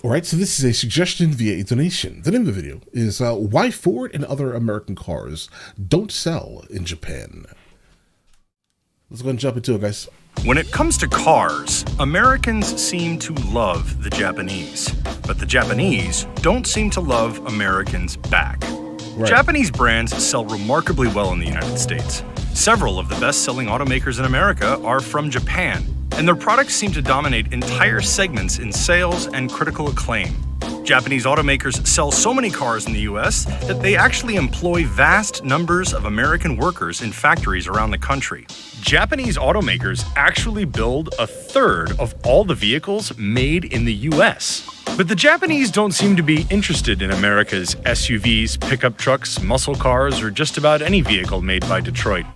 All right, so this is a suggestion via a donation. The name of the video is Why Ford and Other American Cars Don't Sell in Japan. Let's go and jump into it, guys. When it comes to cars, Americans seem to love the Japanese, but the Japanese don't seem to love Americans back. Right. Japanese brands sell remarkably well in the United States. Several of the best-selling automakers in America are from Japan, and their products seem to dominate entire segments in sales and critical acclaim. Japanese automakers sell so many cars in the US that they actually employ vast numbers of American workers in factories around the country. Japanese automakers actually build a third of all the vehicles made in the US. But the Japanese don't seem to be interested in America's SUVs, pickup trucks, muscle cars, or just about any vehicle made by Detroit.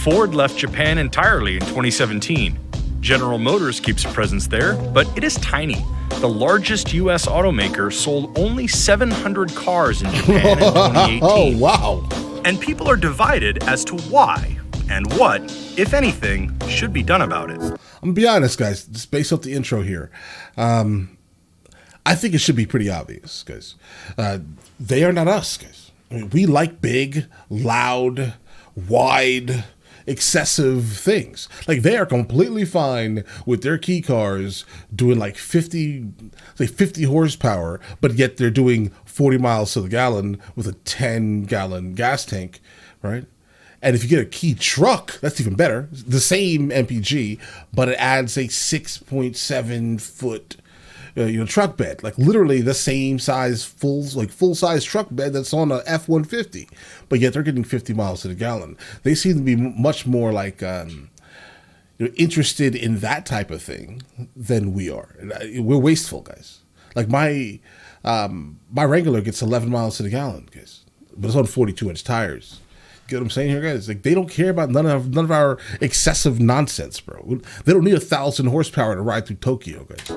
Ford left Japan entirely in 2017. General Motors keeps a presence there, but it is tiny. The largest U.S. automaker sold only 700 cars in Japan in 2018. Oh, wow. And people are divided as to why and what, if anything, should be done about it. I'm going to be honest, guys, just based off the intro here. I think it should be pretty obvious, guys. They are not us, guys. I mean, we like big, loud, wide, excessive things. Like, they are completely fine with their key cars doing like 50 horsepower, but yet they're doing 40 miles to the gallon with a 10-gallon gas tank, right? And if you get a key truck, that's even better. The same MPG, but it adds a 6.7 foot truck bed, like literally the same size, full size truck bed that's on a F-150, but yet they're getting 50 miles to the gallon. They seem to be much more like interested in that type of thing than we are. We're wasteful, guys. Like my Wrangler gets 11 miles to the gallon, guys, but it's on 42-inch tires. Get what I'm saying here, guys? Like, they don't care about none of our excessive nonsense, bro. They don't need 1,000 horsepower to ride through Tokyo, guys.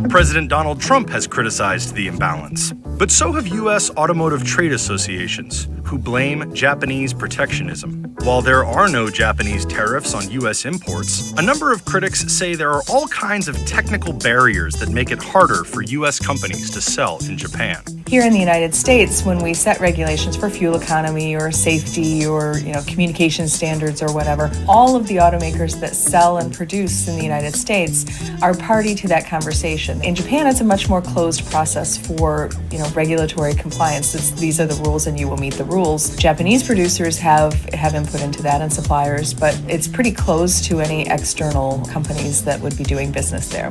President Donald Trump has criticized the imbalance, but so have U.S. automotive trade associations, who blame Japanese protectionism. While there are no Japanese tariffs on U.S. imports, a number of critics say there are all kinds of technical barriers that make it harder for U.S. companies to sell in Japan. Here in the United States, when we set regulations for fuel economy or safety or communication standards or whatever, all of the automakers that sell and produce in the United States are party to that conversation. In Japan, it's a much more closed process for regulatory compliance. These are the rules and you will meet the rules. Japanese producers have input into that, and suppliers, but it's pretty closed to any external companies that would be doing business there.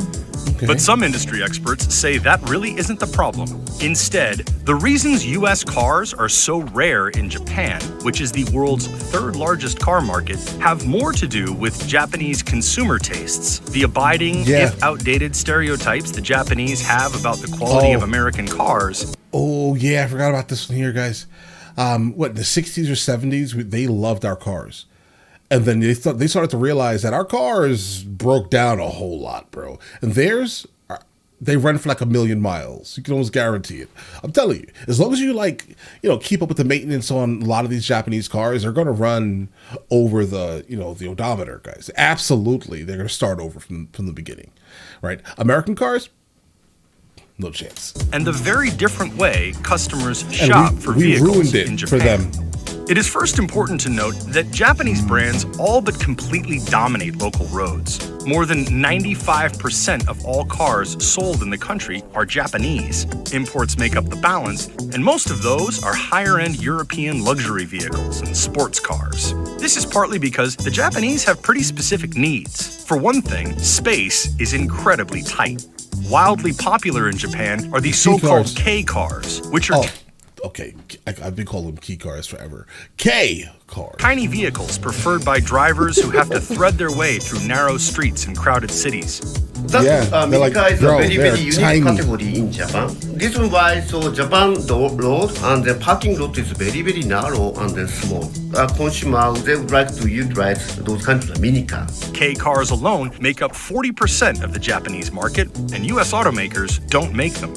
Okay. But some industry experts say that really isn't the problem. Instead, the reasons U.S. cars are so rare in Japan, which is the world's third largest car market, have more to do with Japanese consumer tastes, the abiding, if outdated, stereotypes the Japanese have about the quality of American cars. Oh, yeah, I forgot about this one here, guys. In the 60s or 70s, they loved our cars. And then they started to realize that our cars broke down a whole lot, bro. And theirs, they run for like 1 million miles. You can almost guarantee it. I'm telling you, as long as you keep up with the maintenance on a lot of these Japanese cars, they're going to run over the odometer, guys. Absolutely, they're going to start over from the beginning, right? American cars, no chance. And the very different way customers shop for vehicles in Japan. For them. It is first important to note that Japanese brands all but completely dominate local roads. More than 95% of all cars sold in the country are Japanese. Imports make up the balance, and most of those are higher-end European luxury vehicles and sports cars. This is partly because the Japanese have pretty specific needs. For one thing, space is incredibly tight. Wildly popular in Japan are the so-called K cars, which are... Okay, I've been calling them key cars forever. K cars. Tiny vehicles preferred by drivers who have to thread their way through narrow streets in crowded cities. That minicar is a very unique category in Japan. Reason why, Japan road and the parking lot is very narrow and then small. Consumers, they would like to utilize those kinds of minicars. K cars alone make up 40% of the Japanese market, and U.S. automakers don't make them.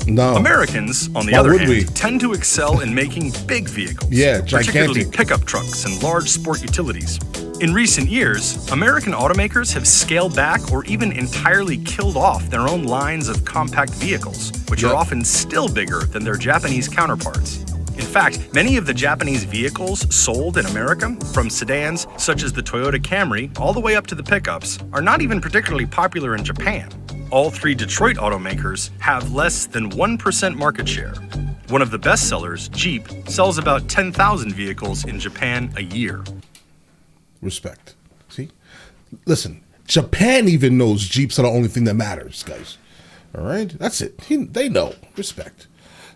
No. Americans, on the other hand, tend to excel in making big vehicles, particularly pickup trucks and large sport utilities. In recent years, American automakers have scaled back or even entirely killed off their own lines of compact vehicles, which are often still bigger than their Japanese counterparts. In fact, many of the Japanese vehicles sold in America, from sedans such as the Toyota Camry all the way up to the pickups, are not even particularly popular in Japan. All three Detroit automakers have less than 1% market share. One of the best sellers, Jeep, sells about 10,000 vehicles in Japan a year. Respect. See? Listen, Japan even knows Jeeps are the only thing that matters, guys. All right? That's it. They know. Respect.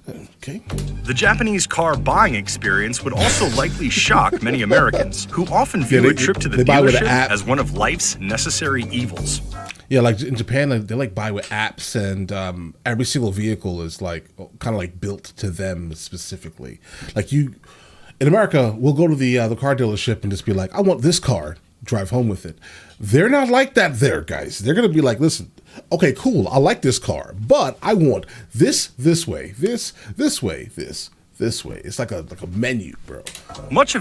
Okay. The Japanese car buying experience would also likely shock many Americans, who often view a trip to the dealership as one of life's necessary evils. Yeah, like in Japan, they like buy with apps, and every single vehicle is like kind of like built to them specifically. Like in America, we'll go to the car dealership and just be like, I want this car, drive home with it. They're not like that there, guys. They're going to be like, listen, okay, cool, I like this car, but I want this way, this way, this way. It's like a menu, bro.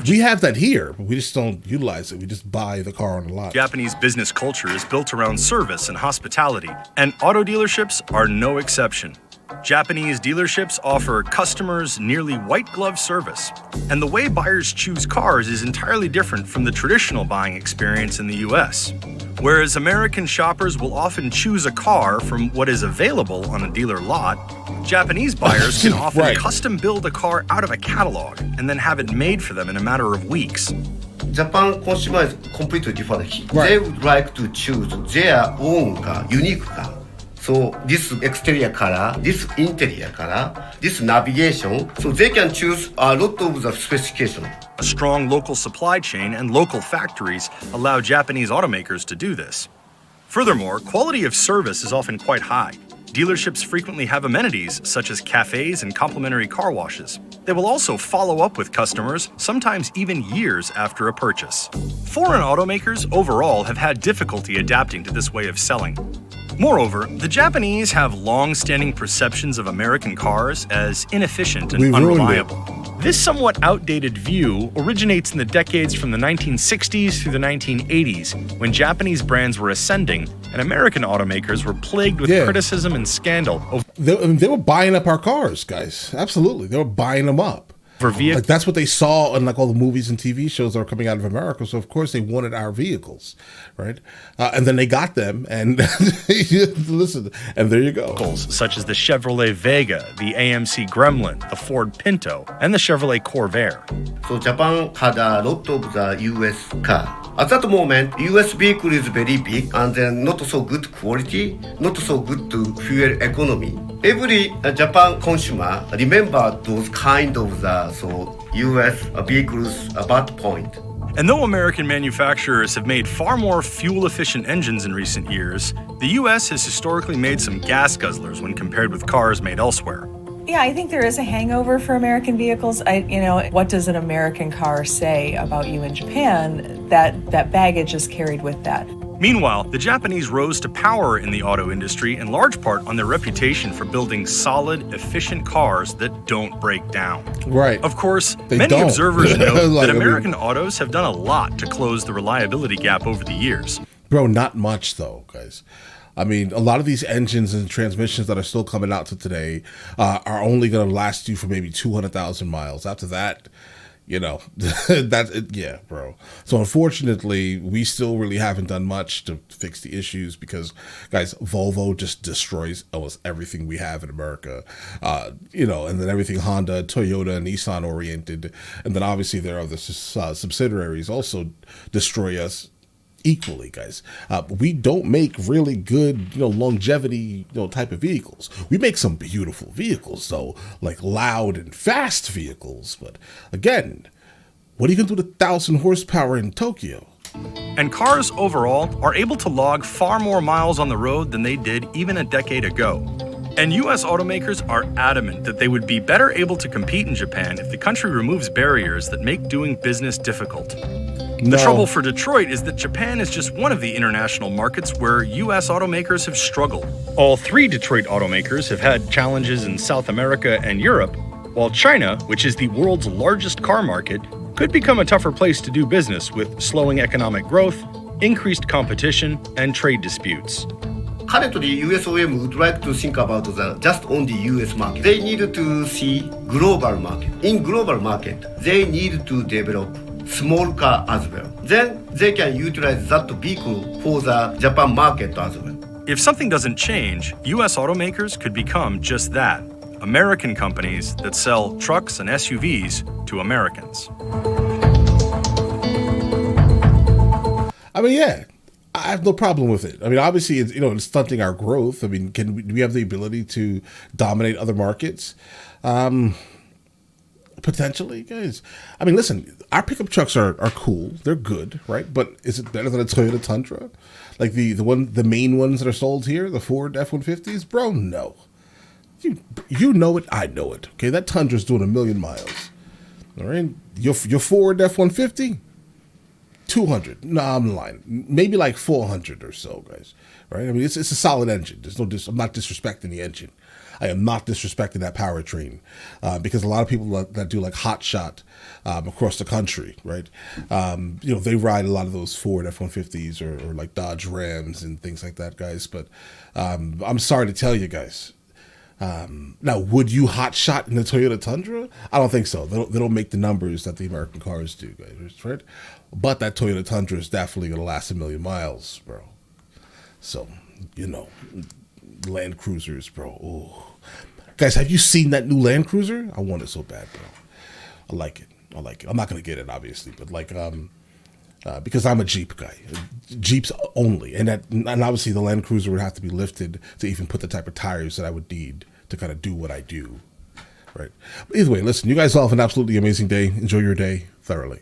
We have that here, but we just don't utilize it. We just buy the car on the lot. Japanese business culture is built around service and hospitality, and auto dealerships are no exception. Japanese dealerships offer customers nearly white glove service, and the way buyers choose cars is entirely different from the traditional buying experience in the US. Whereas American shoppers will often choose a car from what is available on a dealer lot, Japanese buyers can often custom build a car out of a catalog and then have it made for them in a matter of weeks. Japan consumer is completely different. They would like to choose their own car, unique car. So this exterior color, this interior color, this navigation, so they can choose a lot of the specification. A strong local supply chain and local factories allow Japanese automakers to do this. Furthermore, quality of service is often quite high. Dealerships frequently have amenities such as cafes and complimentary car washes. They will also follow up with customers, sometimes even years after a purchase. Foreign automakers overall have had difficulty adapting to this way of selling. Moreover, the Japanese have long-standing perceptions of American cars as inefficient and unreliable. This somewhat outdated view originates in the decades from the 1960s through the 1980s, when Japanese brands were ascending and American automakers were plagued with criticism and scandal. They were buying up our cars, guys. Absolutely. They were buying them up. Like that's what they saw in like all the movies and TV shows that were coming out of America. So of course they wanted our vehicles, right? And then they got them, and listen, and there you go. Such as the Chevrolet Vega, the AMC Gremlin, the Ford Pinto, and the Chevrolet Corvair. So Japan had a lot of the US car. At that moment, US vehicle is very big and then not so good quality, not so good to fuel economy. Every Japan consumer remember those kind of the US vehicles at that point. And though American manufacturers have made far more fuel-efficient engines in recent years, the US has historically made some gas guzzlers when compared with cars made elsewhere. Yeah, I think there is a hangover for American vehicles. What does an American car say about you in Japan? That baggage is carried with that. Meanwhile, the Japanese rose to power in the auto industry in large part on their reputation for building solid, efficient cars that don't break down. Right. Of course, many observers know that American autos have done a lot to close the reliability gap over the years. Bro, not much though, guys. I mean, a lot of these engines and transmissions that are still coming out to today are only going to last you for maybe 200,000 miles. After that, bro. So unfortunately, we still really haven't done much to fix the issues because, guys, Volvo just destroys almost everything we have in America. And then everything Honda, Toyota, and Nissan oriented. And then obviously their other subsidiaries also destroy us equally, guys. We don't make really good, longevity, type of vehicles. We make some beautiful vehicles, though, like loud and fast vehicles. But again, what are you going to do with 1,000 horsepower in Tokyo? And cars overall are able to log far more miles on the road than they did even a decade ago. And U.S. automakers are adamant that they would be better able to compete in Japan if the country removes barriers that make doing business difficult. The trouble for Detroit is that Japan is just one of the international markets where U.S. automakers have struggled. All three Detroit automakers have had challenges in South America and Europe, while China, which is the world's largest car market, could become a tougher place to do business with slowing economic growth, increased competition, and trade disputes. Currently, USOM would like to think about just on the US market. They need to see global market. In global market, they need to develop small car as well. Then they can utilize that vehicle for the Japan market as well. If something doesn't change, US automakers could become just that, American companies that sell trucks and SUVs to Americans. I mean, yeah, I have no problem with it. I mean, obviously, it's stunting our growth. I mean, do we have the ability to dominate other markets? Potentially, guys. I mean, listen, our pickup trucks are cool. They're good, right? But is it better than a Toyota Tundra? Like the main ones that are sold here, the Ford F-150s? Bro, no. You know it, I know it. Okay, that Tundra's doing 1 million miles. All right? Your Ford F-150? 200. No, I'm lying. Maybe like 400 or so, guys. Right? I mean, it's a solid engine. I'm not disrespecting the engine. I am not disrespecting that powertrain because a lot of people that do like hot shot across the country, right? They ride a lot of those Ford F-150s or like Dodge Rams and things like that, guys. But I'm sorry to tell you guys. Now, would you hot shot in the Toyota Tundra? I don't think so. They don't make the numbers that the American cars do, guys, right? But that Toyota Tundra is definitely going to last 1 million miles, bro. So, Land Cruisers, bro. Ooh. Guys, have you seen that new Land Cruiser? I want it so bad, bro. I like it. I'm not going to get it, obviously, but because I'm a Jeep guy. Jeeps only. And obviously the Land Cruiser would have to be lifted to even put the type of tires that I would need to kind of do what I do. Right. But either way, listen, you guys all have an absolutely amazing day. Enjoy your day thoroughly.